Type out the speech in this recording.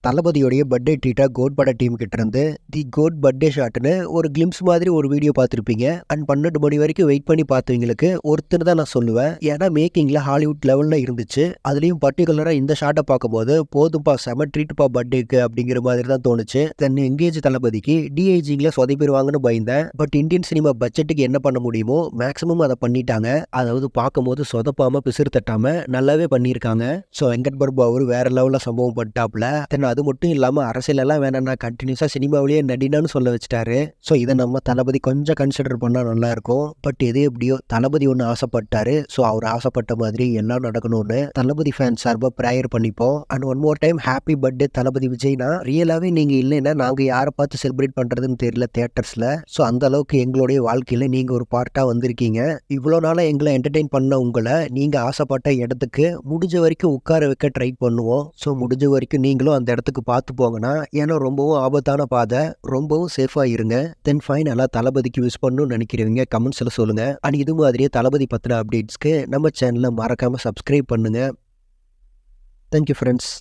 தளபதியோடைய birthday ட்ரீட்டா code பட team கிட்ட இருந்து தி கோட் பர்த்டே ஷாட்னு ஒரு கிளிம்ஸ் மாதிரி ஒரு வீடியோ பார்த்துருப்பீங்க. அண்ட் 12 மணி வரைக்கும் வெயிட் பண்ணி பார்த்தவங்களுக்கு ஒருத்தர் தான் நான் சொல்லுவேன். ஏன்னா மேக்கிங்ல ஹாலிவுட் லெவல்ல இருந்துச்சு. அதுலயும் பர்டிகுலரா இந்த ஷாட்டை பார்க்கும்போது போதும்பா செம ட்ரீட்பா பர்த்டேக்கு அப்படிங்கிற மாதிரி தான் தோணுச்சு. தென் எங்கேஜ் தளபதிக்கு டிஐஜிங்ல சொதைப்பிடுவாங்கன்னு பயந்தேன். பட் இந்தியன் சினிமா பட்ஜெட்டுக்கு என்ன பண்ண முடியுமோ மேக்ஸிமம் அதை பண்ணிட்டாங்க. அதாவது பார்க்கும்போது சொதப்பாம பிசிறு தட்டாம நல்லாவே பண்ணியிருக்காங்க. ஸோ வெங்கட் பிரபு அவரு வேற லெவல்ல சம்பவம் பட்டாப்ல. தென் அது மட்டும் இல்லாம அரசியலெல்லாம் வேணாம்னா கண்டினியூஸா சினிமாவிலேயே நடினான்னு சொல்ல வச்சுட்டாரு. ஸோ இதை நம்ம தளபதி கொஞ்சம் கன்சிடர் பண்ணா நல்லா இருக்கும். பட் எது எப்படியோ தளபதி ஒன்று ஆசைப்பட்டாரு. ஸோ அவர் ஆசைப்பட்ட மாதிரி எல்லாம் நடக்கணும்னு தளபதி ஃபேன் சார்பாக ப்ரேயர் பண்ணிப்போம். And one more time happy birthday Thalapathy விஜய்னா ரியலாவே நீங்க இல்லைன்னா நாங்க யாரை பார்த்து செலிப்ரேட் பண்றதுன்னு தெரியல தியேட்டர்ஸ்ல. ஸோ அந்த அளவுக்கு எங்களுடைய வாழ்க்கையில நீங்க ஒரு பார்ட்டா வந்திருக்கீங்க. இவ்வளோ நாளா எங்களை என்டர்டெயின் பண்ண உங்களை நீங்க ஆசைப்பட்ட இடத்துக்கு முடிஞ்ச வரைக்கும் உட்கார வைக்க ட்ரை பண்ணுவோம். ஸோ முடிஞ்ச வரைக்கும் நீங்களும் அந்த இடத்துக்கு பார்த்து போங்கன்னா, ஏன்னா ரொம்பவும் ஆபத்தான பாதை, ரொம்பவும் சேஃபா இருங்க. தென் ஃபைனலா தளபதிக்கு விஷ் பண்ணணும்னு நினைக்கிறவங்க கமெண்ட்ஸ்ல சொல்லுங்க. அண்ட் இது மாதிரியே தளபதி பத்தின அப்டேட்ஸ்க்கு நம்ம சேனலை மறக்காம சப்ஸ்கிரைப் பண்ணுங்க. Thank you friends.